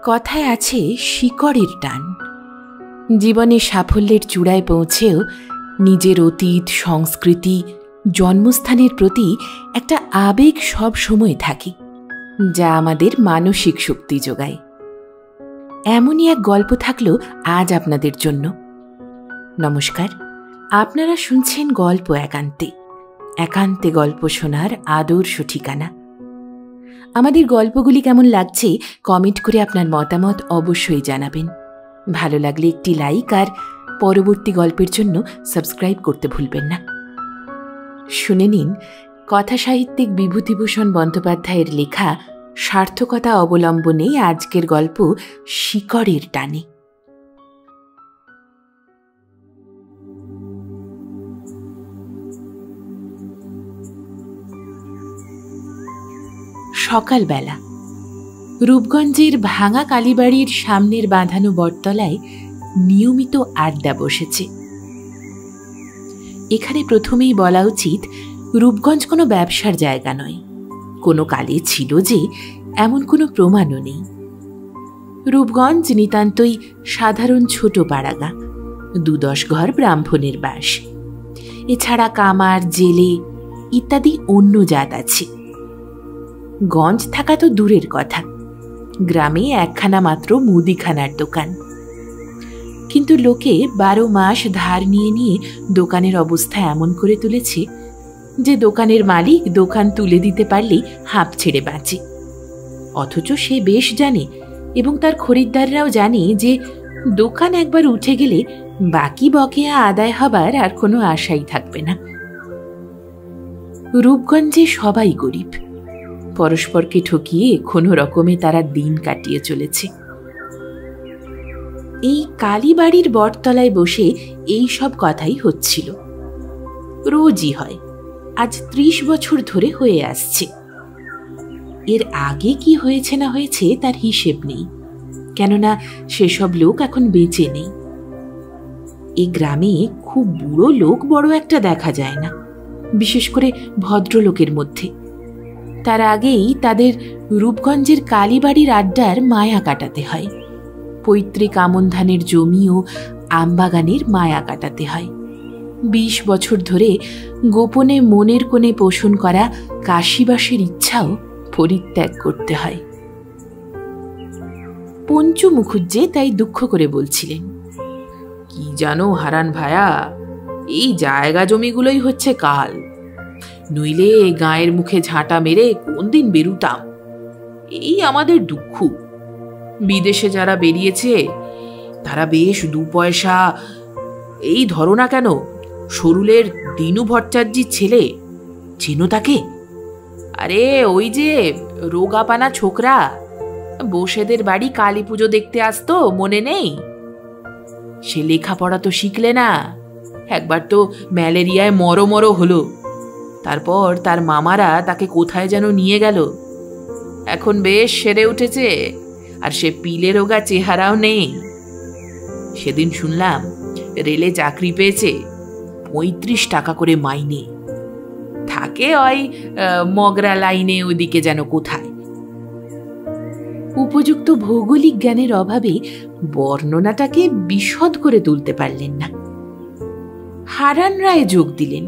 কথায় আছে শিকড়ের টান। জীবনে সাফল্যের চূড়ায় পৌঁছেও নিজের অতীত, সংস্কৃতি, জন্মস্থানের প্রতি একটা আবেগ সব সময় থাকে, যা আমাদের মানসিক শক্তি যোগায়। এমনই এক গল্প থাকলো আজ আপনাদের জন্য। নমস্কার, আপনারা শুনছেন গল্প একান্তে। একান্তে গল্প শোনার আদর্শ ঠিকানা। আমাদের গল্পগুলি কেমন লাগছে কমেন্ট করে আপনার মতামত অবশ্যই জানাবেন। ভালো লাগলে একটি লাইক আর পরবর্তী গল্পের জন্য সাবস্ক্রাইব করতে ভুলবেন না। শুনে নিন কথাসাহিত্যিক বিভূতিভূষণ বন্দ্যোপাধ্যায়ের লেখা সার্থকতা অবলম্বনে আজকের গল্প শিকড়ের টানে। সকালবেলা রূপগঞ্জের ভাঙা কালীবাড়ির সামনের বাঁধানো বটতলায় নিয়মিত আড্ডা বসেছে। এখানে প্রথমেই বলা উচিত, রূপগঞ্জ কোনো ব্যবসার জায়গা নয়। কোনো কালে ছিল যে, এমন কোনো প্রমাণও নেই। রূপগঞ্জ নিতান্তই সাধারণ ছোট পাড়াগা, ২-১০ ঘর ব্রাহ্মণের বাস। এছাড়া কামার, জেলে ইত্যাদি অন্য জাত আছে। গঞ্জ থাকা তো দূরের কথা, গ্রামে একখানা মাত্র মুদিখানার দোকান। কিন্তু লোকে ১২ মাস ধার নিয়ে দোকানের অবস্থা এমন করে তুলেছে যে দোকানের মালিক দোকান তুলে দিতে পারলেই হাঁপ ছেড়ে বাঁচে। অথচ সে বেশ জানে এবং তার খরিদ্দাররাও জানে যে দোকান একবার উঠে গেলে বাকি বকেয়া আদায় হবার আর কোনো আশাই থাকবে না। রূপগঞ্জে সবাই গরিব, পরস্পরকে ঠকিয়ে কোনো রকমে তারা দিন কাটিয়ে চলেছে। এই কালীবাড়ির বটতলায় বসে এই সব কথাই হচ্ছিল। রোজই হয়, আজ ৩০ বছর ধরে হয়ে আসছে। এর আগে কি হয়েছে না হয়েছে তার হিসেব নেই, কেননা সেসব লোক এখন বেঁচে নেই। এই গ্রামে খুব বুড়ো লোক বড় একটা দেখা যায় না, বিশেষ করে ভদ্রলোকের মধ্যে। তার আগেই তাদের রূপগঞ্জের কালীবাড়ির আড্ডার মায়া কাটাতে হয়, পৈতৃক আমন ধানের জমি ও আমবাগানের মায়া কাটাতে হয়। ২০ বছর ধরে গোপনে মনের কোণে পোষণ করা কাশিবাসের ইচ্ছাও পরিত্যাগ করতে হয়। পঞ্চু মুখুজ্জে তাই দুঃখ করে বলছিলেন, কি জানো হারান ভায়া, এই জায়গা জমিগুলোই হচ্ছে কাল। নইলে গায়ের মুখে ঝাঁটা মেরে কোন দিন বেরুতাম। এই আমাদের দুঃখ। বিদেশে যারা বেরিয়েছে তারা বেশ ২ পয়সা। এই ধরো না কেন, সরুলের দিনু ভট্টাচার্যির ছেলে, চেনো তাকে? আরে ওই যে রোগাপানা ছোকরা, বসেদের বাড়ি কালী পুজো দেখতে আসতো, মনে নেই? সে লেখাপড়া তো শিখলে না, একবার তো ম্যালেরিয়ায় মরো হলো। তারপর তার মামারা তাকে কোথায় যেন নিয়ে গেল। এখন বেশ সেরে উঠেছে, আর সে পিলে রোগা চেহারাও নেই। সেদিন শুনলাম রেলে চাকরি পেয়েছে, ৩৫ টাকা করে মাইনে। থাকে ওই মগরা লাইনে, ওইদিকে যেন কোথায়। উপযুক্ত ভৌগোলিক জ্ঞানের অভাবে বর্ণনাটাকে বিশদ করে তুলতে পারলেন না। হারান রায় যোগ দিলেন,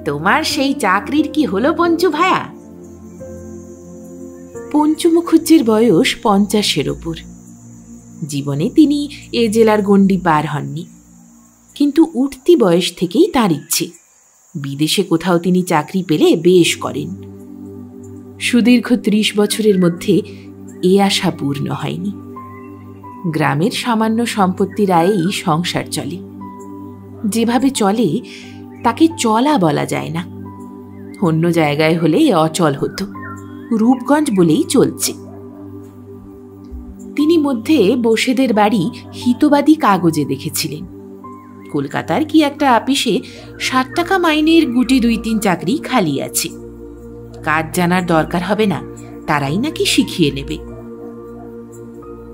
তোমার সেই চাকরির কি হলো পঞ্চু ভায়া? পঞ্চু মুখুজ্জের বয়স ৫০-এর ওপর। জীবনে তিনি এ জেলার গণ্ডি পার হননি, কিন্তু উঠতি বয়স থেকেই তার ইচ্ছে বিদেশে কোথাও তিনি চাকরি পেলে বেশ করেন। সুদীর্ঘ ৩০ বছরের মধ্যে এ আশা পূর্ণ হয়নি। গ্রামের সামান্য সম্পত্তির আয়েই সংসার চলে। যেভাবে চলে তাকে চলা বলা যায় না। অন্য জায়গায় হলে অচল হতো, রূপগঞ্জ বলেই চলছে। তিনি মধ্যে বসেদের বাড়ি হিতবাদী কাগজে দেখেছিলেন। কলকাতার কি একটা আপিসে ৬০ টাকা মাইনের গুটি ২-৩ চাকরি খালি আছে। কাজ জানার দরকার হবে না, তারাই নাকি শিখিয়ে নেবে।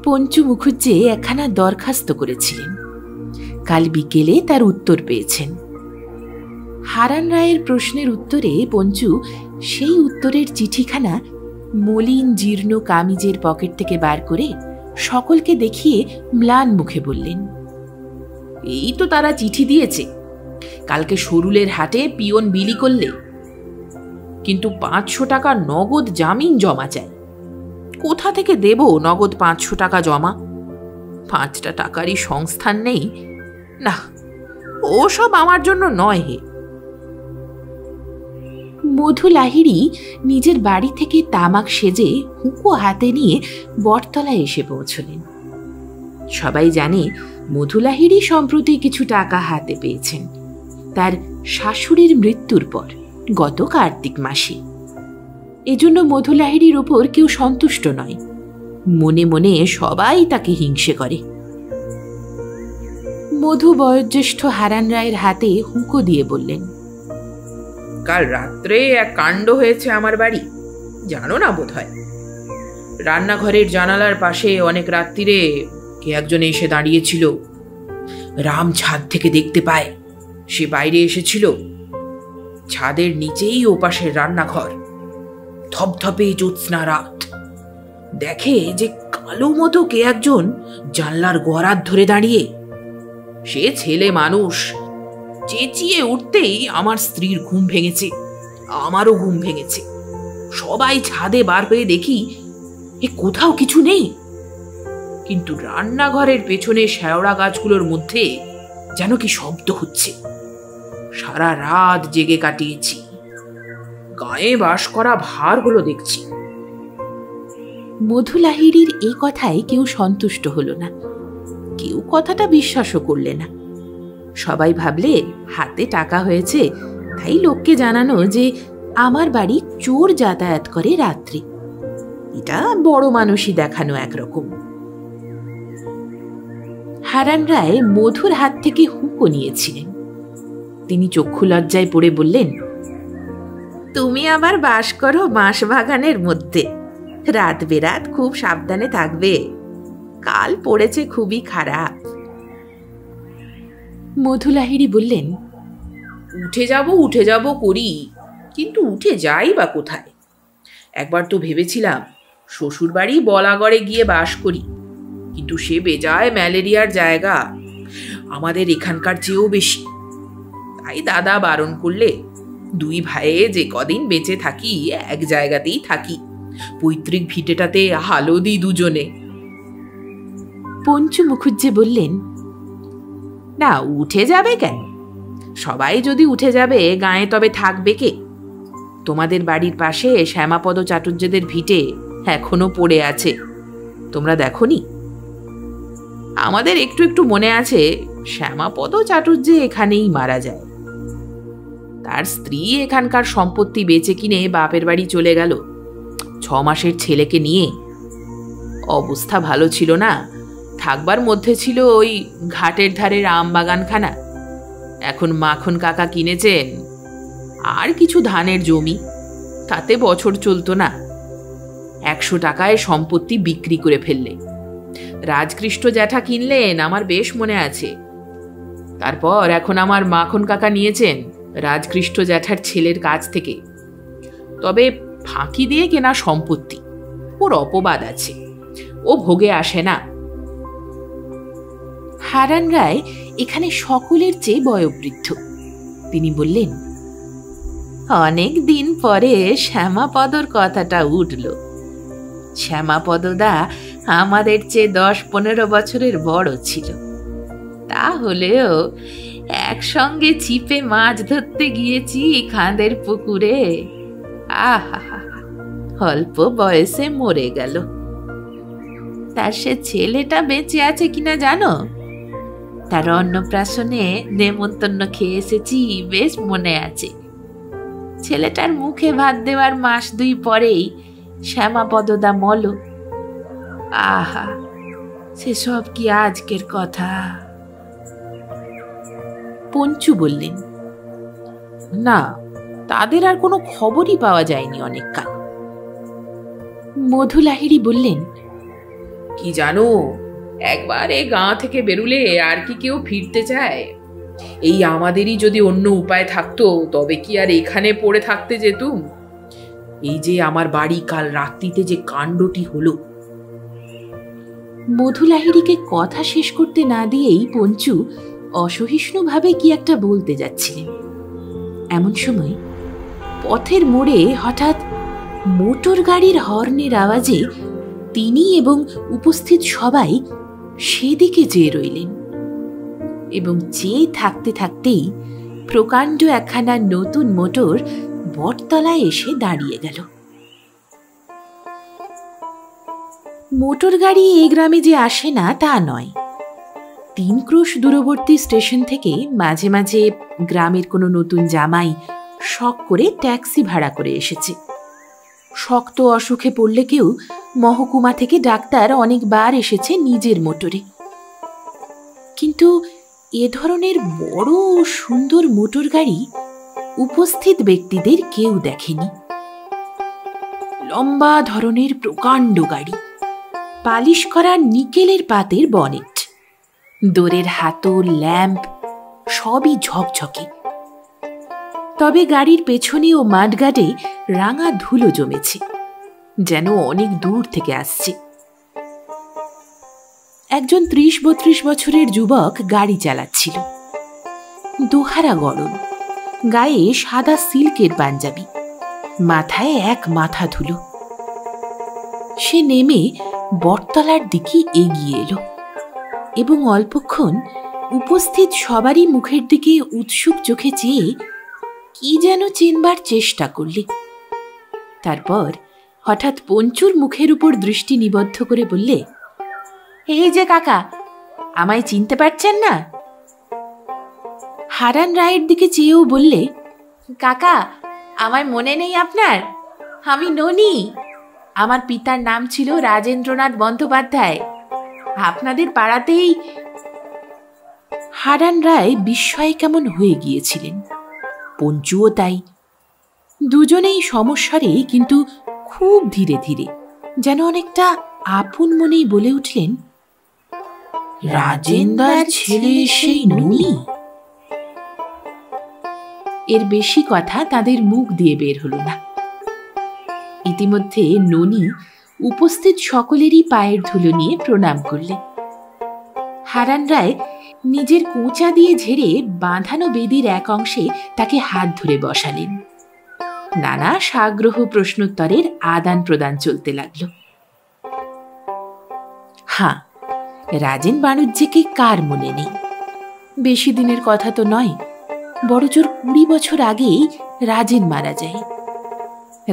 পঞ্চু মুখুজ্জে একখানা দরখাস্ত করেছিলেন, কাল বিকেলে তার উত্তর পেয়েছেন। হারান রায়ের প্রশ্নের উত্তরে পঞ্চু সেই উত্তরের চিঠিখানা মলিন জীর্ণ কামিজের পকেট থেকে বার করে সকলকে দেখিয়ে ম্লান মুখে বললেন, এই তো তারা চিঠি দিয়েছে, কালকে সরুলের হাটে পিয়ন বিলি করলে, কিন্তু 500 টাকা নগদ জামিন জমা চাই। কোথা থেকে দেব নগদ 500 টাকা জমা? 5টা টাকারই সংস্থান নেই। না, ওসব আমার জন্য নয় হে। মধু লাহিড়ী নিজের বাড়ি থেকে তামাক সেজে হুঁকো হাতে নিয়ে বটতলায় এসে পৌঁছলেন। সবাই জানে মধু লাহিড়ী সম্প্রতি কিছু টাকা হাতে পেয়েছেন তার শাশুড়ির মৃত্যুর পর গত কার্তিক মাসে। এজন্য মধু লাহিড়ীর ওপর কেউ সন্তুষ্ট নয়, মনে মনে সবাই তাকে হিংসে করে। মধু বয়োজ্যেষ্ঠ হারান রায়ের হাতে হুঁকো দিয়ে বললেন, কাল রাত্রে এক কাণ্ড হয়েছে আমার বাড়ি, জানো না বোধ হয়। রান্নাঘরের জানালার পাশে অনেক রাত্রিরে কে একজন এসে দাঁড়িয়েছিল। রাম ছাদ থেকে দেখতে পায় সে বাইরে এসেছিল। ছাদের নিচেই ওপাশের রান্নাঘর, ধপধপে জ্যোৎস্না রাত। দেখে যে কালো মতো কে একজন জানলার গড়াত ধরে দাঁড়িয়ে। সে ছেলে মানুষ, চেঁচিয়ে উঠতেই আমার স্ত্রীর ঘুম ভেঙেছে, আমারও ঘুম ভেঙেছে। সবাই ছাদে বার হয়ে দেখি এ কোথাও কিছু নেই, কিন্তু রান্নাঘরের পেছনে শেওড়া গাছগুলোর মধ্যে যেন কি শব্দ হচ্ছে। সারা রাত জেগে কাটিয়েছি, গায়ে বাস করা ভার হলো দেখছি। মধু লাহিড়ীর এই কথায় কেউ সন্তুষ্ট হলো না, কেউ কথাটা বিশ্বাসও করলে না। সবাই ভাবলে হাতে টাকা হয়েছে, তাই লোককে জানানো যে আমার বাড়ি চোর যাতায়াত করে রাত্রি। এটা বড় মানুষই দেখানো একরকম। হারান রায় মধুর হাত থেকে হুঁকো নিয়েছিলেন। তিনি চক্ষু লজ্জায় পড়ে বললেন, তুমি আবার বাস করো বাঁশবাগানের মধ্যে, রাত বেরাত খুব সাবধানে থাকবে, কাল পড়েছে খুবই খারাপ। মধু লাহিড়ী বললেন, উঠে যাব করি, কিন্তু উঠে যাই বা কোথায়? একবার তো ভেবেছিলাম শ্বশুর বাড়ি বলাগড়ে গিয়ে বাস করি, কিন্তু সে বেজায় ম্যালেরিয়ার জায়গা, আমাদের এখানকার চেয়েও বেশি। তাই দাদা বারণ করলে 2 ভাইয়ে যে কদিন বেঁচে থাকি এক জায়গাতেই থাকি, পৈতৃক ভিটেটাতে হালো দিই দুজনে। পঞ্চু মুখুজ্জে বললেন, না, উঠে যাবে কেন? সবাই যদি উঠে যাবে গায়ে তবে থাকবে কে? তোমাদের বাড়ির পাশে শ্যামাপদ চাটুর্যেদের ভিটে এখনো পড়ে আছে, তোমরা দেখোনি? আমাদের একটু একটু মনে আছে শ্যামাপদ চাটুর্যে এখানেই মারা যায়। তার স্ত্রী এখানকার সম্পত্তি বেচে কিনে বাপের বাড়ি চলে গেল 6 মাসের ছেলেকে নিয়ে। অবস্থা ভালো ছিল না, থাকবার মধ্যে ছিল ওই ঘাটের ধারের আম বাগানখানা। এখন মাখন কাকা কিনেছেন আর কিছু ধানের জমি, তাতে বছর চলতো না। 100 টাকায় সম্পত্তি বিক্রি করে ফেললে। রাজকৃষ্ণ জ্যাঠা কিনলেন, আমার বেশ মনে আছে। তারপর এখন আমার মাখন কাকা নিয়েছেন রাজকৃষ্ণ জ্যাঠার ছেলের কাছ থেকে। তবে ফাঁকি দিয়ে কেনা সম্পত্তি, ওর অপবাদ আছে, ও ভোগে আসে না। হারান রায় এখানে সকলের চেয়ে বয়োবৃদ্ধ। তিনি বললেন, অনেক দিন পরে শ্যামাপদর কথাটা উঠল। শ্যামাপদদা আমাদের চেয়ে 10-15 বছরের বড় ছিল। তাহলেও একসঙ্গে ছিপে মাছ ধরতে গিয়েছি খাঁদের পুকুরে। আহা, অল্প বয়সে মরে গেল। তার সে ছেলেটা বেঁচে আছে কিনা জানো? তার অন্নপ্রাশনে নেমন্তন্ন খেয়ে এসেছি, বেশ মনে আছে। ছেলেটার মুখে ভাত দেওয়ার মাস 2 পরেই শ্যামাপদদা মল। আহা, সেসব কি আজকের কথা? পঞ্চু বললেন, না, তাদের আর কোনো খবরই পাওয়া যায়নি অনেক কাল। মধু লাহিড়ী বললেন, কি জানো, একবার এ গাঁ থেকে বেরুলে আর কি কেউ ফিরতে চায়? এই আমাদেরই যদি অন্য উপায় থাকতো তবে কি আর এখানে পড়ে থাকতে যেতুম? এই যে আমার বাড়ি কাল রাত্রিতে যে কাণ্ডটি হলো। মধু লাহিড়ীকে কথা শেষ করতে না দিয়েই পঞ্চু অসহিষ্ণুভাবে কি একটা বলতে যাচ্ছিলেন। এমন সময় পথের মোড়ে হঠাৎ মোটর গাড়ির হর্নের আওয়াজে তিনি এবং উপস্থিত সবাই সেদিকে চেয়ে রইলেন, এবং চেয়ে থাকতে থাকতেই প্রকাণ্ড একখানা নতুন মোটর বটতলায় এসে দাঁড়িয়ে গেল। মোটর গাড়ি এই গ্রামে যে আসে না তা নয়, 3 ক্রোশ দূরবর্তী স্টেশন থেকে মাঝে মাঝে গ্রামের কোনো নতুন জামাই শখ করে ট্যাক্সি ভাড়া করে এসেছে। শক্ত অসুখে পড়লে কেউ মহকুমা থেকে ডাক্তার অনেকবার এসেছে নিজের মোটরে। কিন্তু এ ধরনের বড় ও সুন্দর মোটর গাড়ি উপস্থিত ব্যক্তিদের কেউ দেখেনি। লম্বা ধরনের প্রকাণ্ড গাড়ি, পালিশ করা নিকেলের পাতের বনেট, দোরের হাতল, ল্যাম্প সবই ঝকঝকে। তবে গাড়ির পেছনে ও মাঠগাটে রাঙা ধুলো জমেছে, যেন অনেক দূর থেকে আসছে। একজন 30-32 বছরের যুবক গাড়ি চালাচ্ছিল। দোহারা গরম, গায়ে সাদা সিল্কের পাঞ্জাবি, মাথায় এক মাথা ধুলো। সে নেমে বটতলার দিকে এগিয়ে এলো এবং অল্পক্ষণ উপস্থিত সবারই মুখের দিকে উৎসুক চোখে চেয়ে কি যেন চিনবার চেষ্টা করলে। তারপর হঠাৎ পঞ্চুর মুখের উপর দৃষ্টি নিবদ্ধ করে বললে, এই যে কাকা, আমায় চিনতে পারছেন না? হারান রায়ের দিকে চেয়েও বললে, কাকা, আমায় মনে নেই আপনার? আমি ননি। আমার পিতার নাম ছিল রাজেন্দ্রনাথ বন্দ্যোপাধ্যায়। আপনাদের পাড়াতেই। হারান রায় বিস্ময়ে কেমন হয়ে গিয়েছিলেন, পঞ্চুও তাই। দুজনেই সমস্যারে কিন্তু খুব ধীরে ধীরে, যেন অনেকটা আপন মনেই বলে উঠলেন, রাজেন্দ্রার ছেলে সেই ননি। এর বেশি কথা তাদের মুখ দিয়ে বের হলো না। ইতিমধ্যে ননি উপস্থিত সকলেরই পায়ের ধুলো নিয়ে প্রণাম করলে। হারান রায় নিজের কোঁচা দিয়ে ঝেড়ে বাঁধানো বেদির এক অংশে তাকে হাত ধরে বসালেন। নানা সাগ্রহ প্রশ্নোত্তরের আদান প্রদান চলতে লাগল। হ্যাঁ, রাজেন বাণুজ্যকে কার মনে নেই? বেশি দিনের কথা তো নয়, বড়জোর 20 বছর আগেই রাজেন মারা যায়।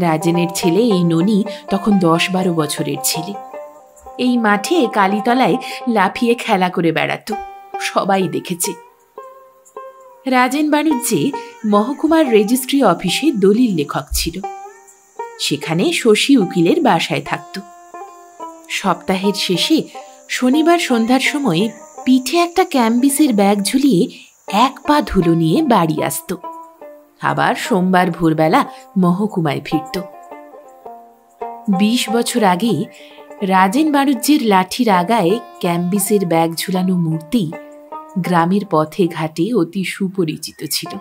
রাজেনের ছেলে এই ননি তখন 10-12 বছরের ছেলে। এই মাঠে কালীতলায় লাফিয়ে খেলা করে বেড়াতো, সবাই দেখেছে। রাজেন বাণুজ্যে মহকুমার রেজিস্ট্রি অফিসে দলিল লেখক ছিল। সেখানে শশী উকিলের বাসায় থাকত। সপ্তাহের শেষে শনিবার সন্ধ্যার সময় পিঠে একটা ক্যাম্বিসের ব্যাগ ঝুলিয়ে 1 পা ধুলো নিয়ে বাড়ি আসত। আবার সোমবার ভোরবেলা মহকুমায় ফিরত। 20 বছর আগে রাজেন বাণুজ্যের লাঠির আগায় ক্যাম্বিসের ব্যাগ ঝুলানো মূর্তি গ্রামের পথে ঘাটে অতি সুপরিচিত ছিল।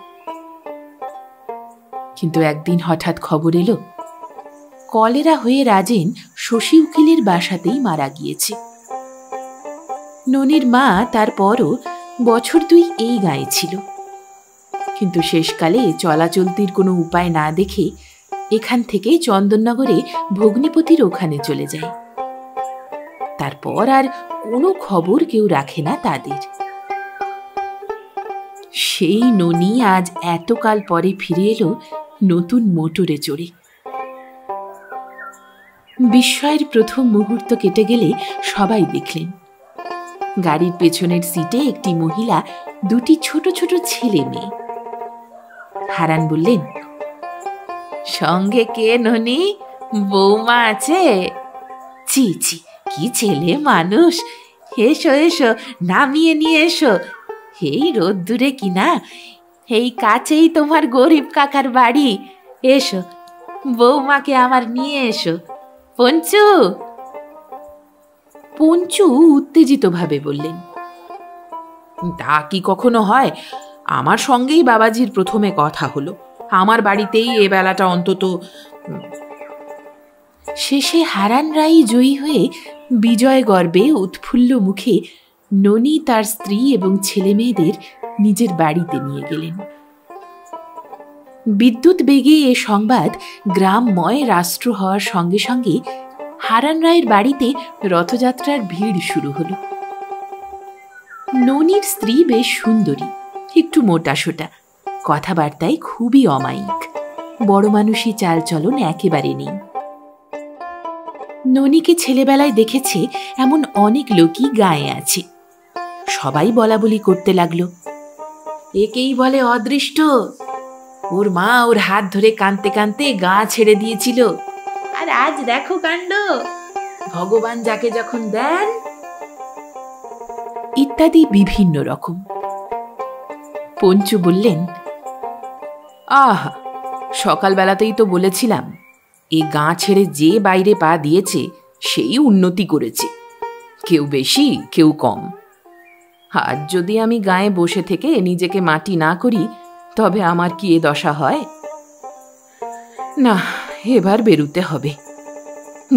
কিন্তু একদিন হঠাৎ খবর এলো, কলেরা হয়ে রাজেন শশী উকিলের বাসাতেই মারা গিয়েছে। ননির মা তারপরও বছর 2 এই গায়ে ছিল, কিন্তু শেষকালে চলাচলতির কোনো উপায় না দেখে এখান থেকে চন্দননগরে ভগ্নিপতির ওখানে চলে যায়। তারপর আর কোনো খবর কেউ রাখে না তাদের। সেই ননি আজ এতকাল পরে ফিরে এলো নতুন মোটরে চড়ে। বিস্ময়ের প্রথম মুহূর্ত কেটে গেলে সবাই দেখলেন, গাড়ির পেছনের সিটে একটি মহিলা, 2টি ছোট ছোট ছেলে মেয়ে। হারান বললেন, সঙ্গে কে ননি? বৌমা আছে? ছি ছি, কি ছেলে মানুষ! এসো এসো, নামিয়ে নিয়ে এসো। এই রোদ্দুরে কিনা, এই কাছেই তোমার গরিব কাকার বাড়ি। এসো, বৌমাকে আমার নিয়ে এসো। পঞ্চু। পঞ্চু উত্তেজিতভাবে বললেন, তা কি কখনো হয়? আমার সঙ্গেই বাবাজির প্রথমে কথা হলো। আমার বাড়িতেই এ বেলাটা অন্তত। শেষে হারান রাই জয়ী হয়ে বিজয় গর্বে উৎফুল্ল মুখে ননি তার স্ত্রী এবং ছেলে মেয়েদের নিজের বাড়িতে নিয়ে গেলেন। বিদ্যুৎ বেগে এ সংবাদ গ্রামময় রাষ্ট্র হওয়ার সঙ্গে সঙ্গে হারান রায়ের বাড়িতে রথযাত্রার ভিড় শুরু হল। ননির স্ত্রী বেশ সুন্দরী, একটু মোটাসোটা, কথাবার্তায় খুবই অমায়িক, বড় মানুষই চালচলন একেবারে নেই। ননিকে ছেলেবেলায় দেখেছে এমন অনেক লোকই গায়ে আছে। সবাই বলাবলি করতে লাগলো, একেই বলে অদৃষ্ট, ওর মা ওর হাত ধরে কাঁদতে কাঁদতে গা ছেড়ে দিয়েছিল, আর আজ দেখো কাণ্ড, ভগবান যাকে যখন দেন, ইত্যাদি বিভিন্ন রকম। পঞ্চু বললেন, আহা, সকালবেলাতেই তো বলেছিলাম এ গা ছেড়ে যে বাইরে পা দিয়েছে সেই উন্নতি করেছে, কেউ বেশি কেউ কম। আজ যদি আমি গায়ে বসে থেকে নিজেকে মাটি না করি তবে আমার কি এ দশা হয়? না, এবার বেরুতে হবে।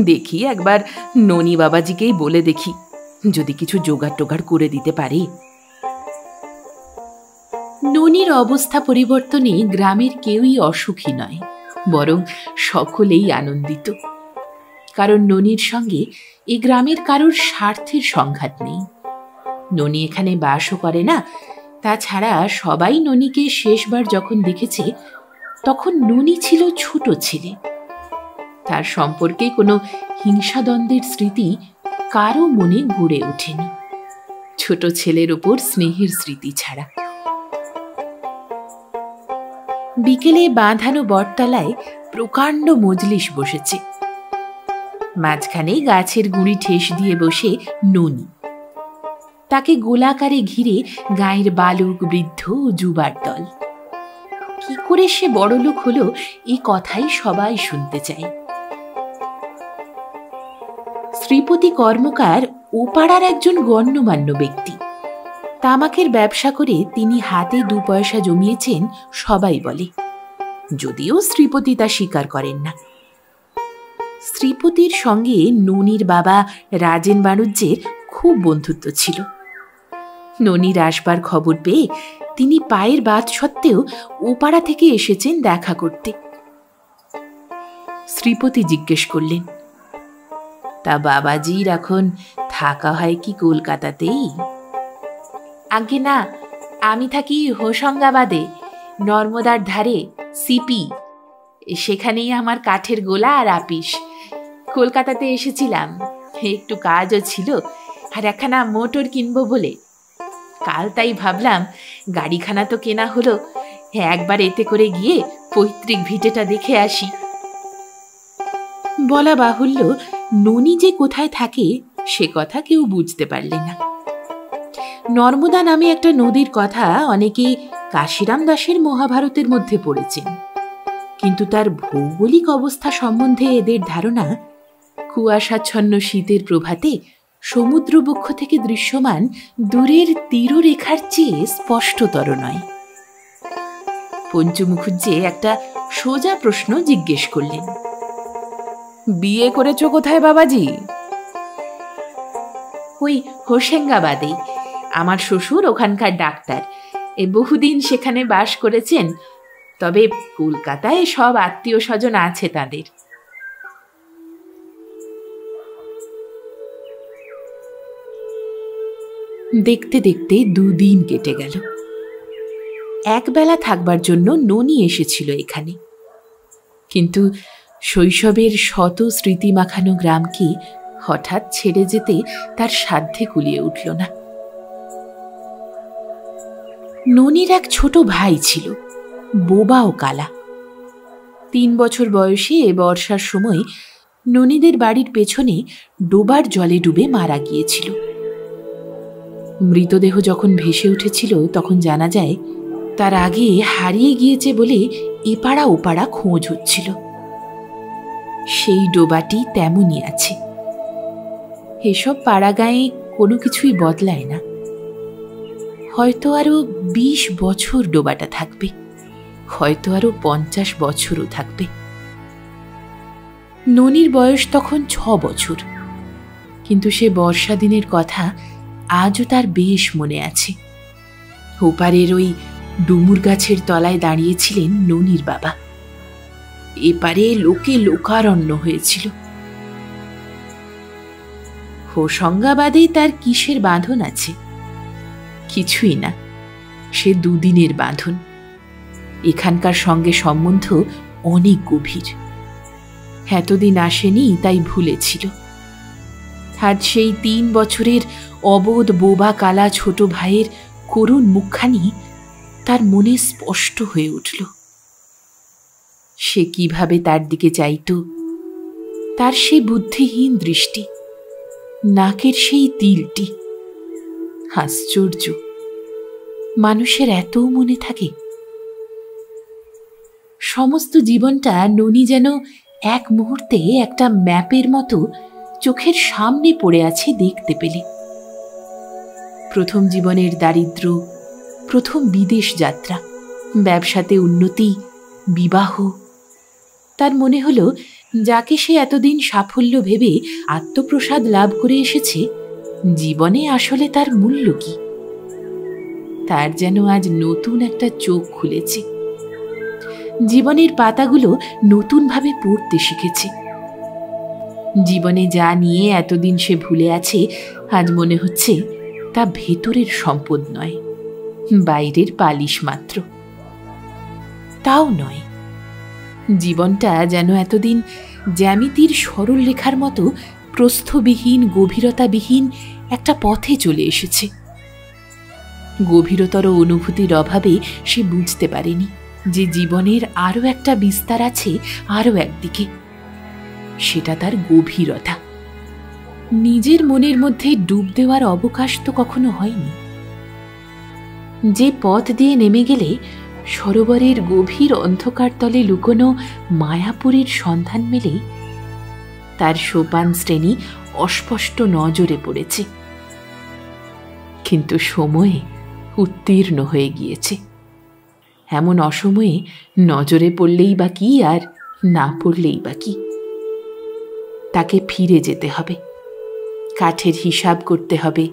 দেখি একবার ননি বাবাজিকেই বলে দেখি, যদি কিছু জোগাড় টোগাড় করে দিতে পারে। ননির অবস্থা পরিবর্তনে গ্রামের কেউই অসুখী নয়, বরং সকলেই আনন্দিত। কারণ ননির সঙ্গে এই গ্রামের কারোর স্বার্থের সংঘাত নেই। ননি এখানে বাসও করে না, তাছাড়া সবাই ননিকে শেষবার যখন দেখেছে তখন ননি ছিল ছোট ছেলে। তার সম্পর্কে কোনো হিংসাদ্বন্দ্বের স্মৃতি কারো মনে গড়ে ওঠেনি, ছোট ছেলের ওপর স্নেহের স্মৃতি ছাড়া। বিকেলে বাঁধানো বটতলায় প্রকাণ্ড মজলিস বসেছে। মাঝখানে গাছের গুঁড়ি ঠেস দিয়ে বসে ননি, তাকে গোলাকারে ঘিরে গায়ের বালক, বৃদ্ধ ও যুবার দল। কি করে সে বড়লোক হলো এই কথাই সবাই শুনতে চায়। শ্রীপতি কর্মকার ওপাড়ার একজন গণ্যমান্য ব্যক্তি। তামাকের ব্যবসা করে তিনি হাতে 2 পয়সা জমিয়েছেন সবাই বলে, যদিও শ্রীপতি তা স্বীকার করেন না। শ্রীপতির সঙ্গে ননির বাবা রাজেন বাণুজ্যের খুব বন্ধুত্ব ছিল। ননির আসবার খবর পেয়ে তিনি পায়ের বাত সত্ত্বেও ওপাড়া থেকে এসেছেন দেখা করতে। শ্রীপতি জিজ্ঞেস করলেন, তা বাবাজির এখন থাকা হয় কি কলকাতাতেই? আগে না, আমি থাকি হোশঙ্গাবাদে, নর্মদার ধারে, সিপি। সেখানেই আমার কাঠের গোলা আর আপিস। কলকাতাতে এসেছিলাম, একটু কাজও ছিল, আর একখানা মোটর কিনবো বলে। কাল তাই ভাবলাম গাড়িখানা তো কেনা হলো, একবার এতে করে গিয়ে পৈতৃক ভিটেটা দেখে আসি। বলা বাহুল্য, ননি যে কোথায় থাকে সে কথা কেউ বুঝতে পারলে না। নর্মদা নামে একটা নদীর কথা অনেকে কাশিরাম দাসের মহাভারতের মধ্যে পড়েছেন, কিন্তু তার ভৌগোলিক অবস্থা সম্বন্ধে এদের ধারণা কুয়াশাচ্ছন্ন শীতের প্রভাতে সমুদ্রবক্ষ থেকে দৃশ্যমান দূরের তীররেখার চেয়ে স্পষ্টতর নয়। পঞ্চু মুখুজ্জে একটা সোজা প্রশ্ন জিজ্ঞেস করলেন, বিয়ে করেছ কোথায় বাবাজি? ওই হোশেঙ্গাবাদে। আমার শ্বশুর ওখানকার ডাক্তার, বহুদিন সেখানে বাস করেছেন, তবে কলকাতায় সব আত্মীয় স্বজন আছে তাদের। দেখতে দেখতে 2 দিন কেটে গেল। একবেলা থাকবার জন্য ননি এসেছিল এখানে, কিন্তু শৈশবের শত স্মৃতি মাখানো গ্রামকে হঠাৎ ছেড়ে যেতে তার সাধ্যে কুলিয়ে উঠল না। ননির এক ছোট ভাই ছিল, বোবা ও কালা। 3 বছর বয়সে বর্ষার সময় ননিদের বাড়ির পেছনে ডোবার জলে ডুবে মারা গিয়েছিল। মৃতদেহ যখন ভেসে উঠেছিল তখন জানা যায় তার আগে হারিয়ে গিয়েছে বলে এপাড়া ওপাড়া খোঁজ হচ্ছিল। সেই ডোবাটি তেমনই আছে। এসব পাড়াগাঁয়ে কোনো কিছুই বদলায় না। হয়তো আরো 20 বছর ডোবাটা থাকবে, হয়তো আরো 50 বছরও থাকবে। ননির বয়স তখন 6 বছর, কিন্তু সে বর্ষা দিনের কথা আজও তার বেশ মনে আছে। ওপারের ওই ডুমুর গাছের তলায় দাঁড়িয়েছিলেন ননির বাবা। এপারে লোকে লোকারণ্য হয়েছিল। হোশঙ্গাবাদেই তার কিসের বাঁধন আছে? কিছুই না, সে 2 দিনের বাঁধন। এখানকার সঙ্গে সম্বন্ধ অনেক গভীর। এতদিন আসেনি তাই ভুলেছিল। আজ সেই 3 বছরের অবোধ বোবা কালা ছোট ভাইয়ের করুণ মুখখানি তার মনে স্পষ্ট হয়ে উঠল। সে কিভাবে তার দিকে চাইত, তার সেই বুদ্ধিহীন দৃষ্টি, নাকের সেই তিলটি। আশ্চর্য, মানুষের এত মনে থাকে। সমস্ত জীবনটা ননি যেন এক মুহূর্তে একটা ম্যাপের মতো চোখের সামনে পড়ে আছে দেখতে পেলে। প্রথম জীবনের দারিদ্র্য, প্রথম বিদেশ যাত্রা, ব্যবসাতে উন্নতি, বিবাহ। তার মনে হলো যাকে সে এতদিন সাফল্য ভেবে আত্মপ্রসাদ লাভ করে এসেছে, জীবনে আসলে তার মূল্য কি? তার যেন আজ নতুন একটা চোখ খুলেছে। জীবনের পাতাগুলো নতুনভাবে পড়তে শিখেছে। জীবনে যা নিয়ে এতদিন সে ভুলে আছে, আজ মনে হচ্ছে তা ভেতরের সম্পদ নয়, বাইরের পালিশ মাত্র। তাও নয়, জীবনটা যেন এতদিন জ্যামিতির সরল রেখার মতো প্রস্থবিহীন, গভীরতাবিহীন একটা পথে চলে এসেছে। গভীরতর অনুভূতির অভাবে সে বুঝতে পারেনি যে জীবনের আরও একটা বিস্তার আছে আরও একদিকে। সেটা তার গভীরতা। নিজের মনের মধ্যে ডুব দেওয়ার অবকাশ তো কখনো হয়নি। যে পথ দিয়ে নেমে গেলে সরোবরের গভীর অন্ধকার তলে লুকোনো মায়াপুরীর সন্ধান মেলে, তার সোপান শ্রেণী অস্পষ্ট নজরে পড়েছে। কিন্তু সময়ে উত্তীর্ণ হয়ে গিয়েছে। এমন অসময়ে নজরে পড়লেই বা কি, আর না পড়লেই বা কি? তাকে ফিরে যেতে হবে, কাঠের হিসাব করতে হবে,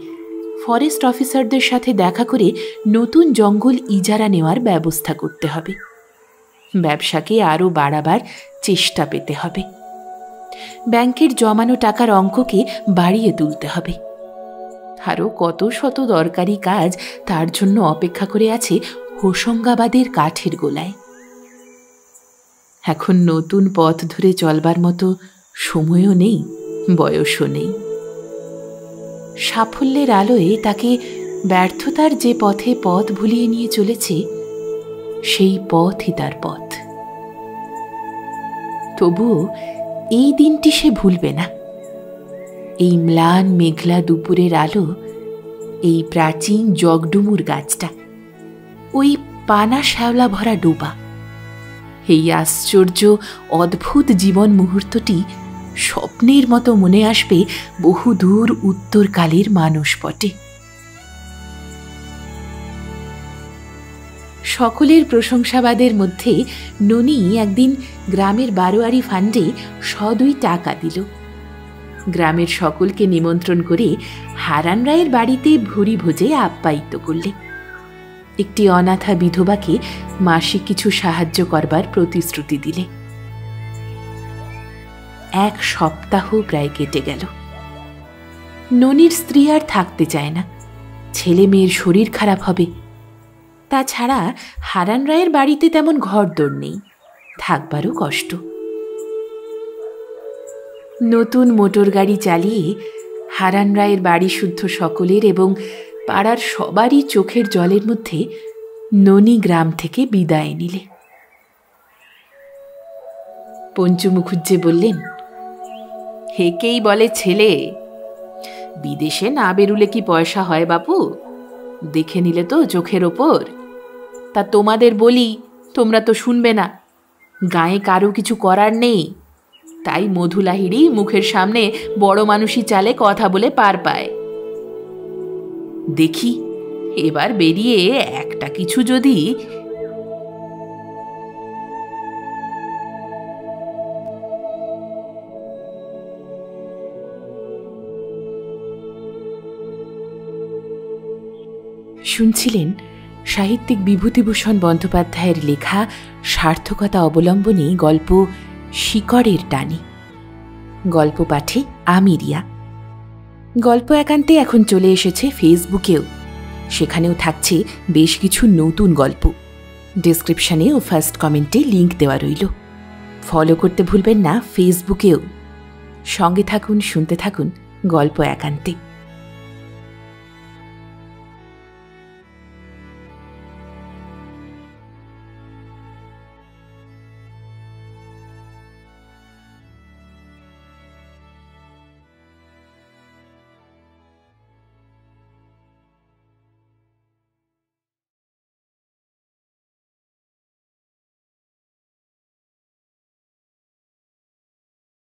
ফরেস্ট অফিসারদের সাথে দেখা করে নতুন জঙ্গল ইজারা নেওয়ার ব্যবস্থা করতে হবে, ব্যবসাকে আরও বাড়াবার চেষ্টা পেতে হবে, ব্যাংকের জমানো টাকার অঙ্ককে বাড়িয়ে তুলতে হবে। আরও কত শত দরকারি কাজ তার জন্য অপেক্ষা করে আছে হোশঙ্গাবাদের কাঠের গোলায়। এখন নতুন পথ ধরে চলবার মতো সময়ও নেই, বয়সও নেই। সাফল্যের আলোয় তাকে ব্যর্থতার যে পথে পথ ভুলিয়ে নিয়ে চলেছে, সেই পথই তার পথ। তবুও এই দিনটি সে ভুলবে না। এই ম্লান মেঘলা দুপুরের আলো, এই প্রাচীন জগডুমুর গাছটা, ওই পানা শ্যাওলা ভরা ডোবা, এই আশ্চর্য অদ্ভুত জীবন মুহূর্তটি স্বপ্নের মতো মনে আসবে বহুদূর উত্তরকালের মানসপটে। সকলের প্রশংসাবাদের মধ্যে ননি একদিন গ্রামের বারোয়ারি ফান্ডে 100 টাকা দিল। গ্রামের সকলকে নিমন্ত্রণ করে হারান রায়ের বাড়িতে ভুরি ভোজে আপ্যায়িত করলে। একটি অনাথা বিধবাকে মাসিক কিছু সাহায্য করবার প্রতিশ্রুতি দিলে। 1 সপ্তাহ প্রায় কেটে গেল। ননির স্ত্রী আর থাকতে চায় না, ছেলে মেয়ের শরীর খারাপ হবে। তাছাড়া হারান রায়ের বাড়িতে তেমন ঘরদোর নেই, থাকবারও কষ্ট। নতুন মোটর গাড়ি চালিয়ে হারান রায়ের বাড়ি শুদ্ধ সকলের এবং পাড়ার সবারই চোখের জলের মধ্যে ননি গ্রাম থেকে বিদায় নিলে। পঞ্চু মুখুজ্জে বললেন, হেকেই বলে ছেলে। বিদেশে না বেরুলে কি পয়সা হয় বাপু? দেখে নিলে তো চোখের ওপর। তা তোমাদের বলি, তোমরা তো শুনবে না। গায়ে কারো কিছু করার নেই, তাই মধুলাহিড়ি মুখের সামনে বড় মানুষই চালে কথা বলে পার পায়। দেখি এবার বেরিয়ে একটা কিছু যদি। শুনছিলেন সাহিত্যিক বিভূতিভূষণ বন্দ্যোপাধ্যায়ের লেখা সার্থকতা অবলম্বনে গল্প শিকড়ের টানে। গল্প পাঠে আমি রিয়া। গল্প একান্তে এখন চলে এসেছে ফেসবুকেও। সেখানেও থাকছে বেশ কিছু নতুন গল্প। ডেসক্রিপশনে ও ফার্স্ট কমেন্টে লিংক দেওয়া রইল। ফলো করতে ভুলবেন না ফেসবুকেও। সঙ্গে থাকুন, শুনতে থাকুন গল্প একান্তে।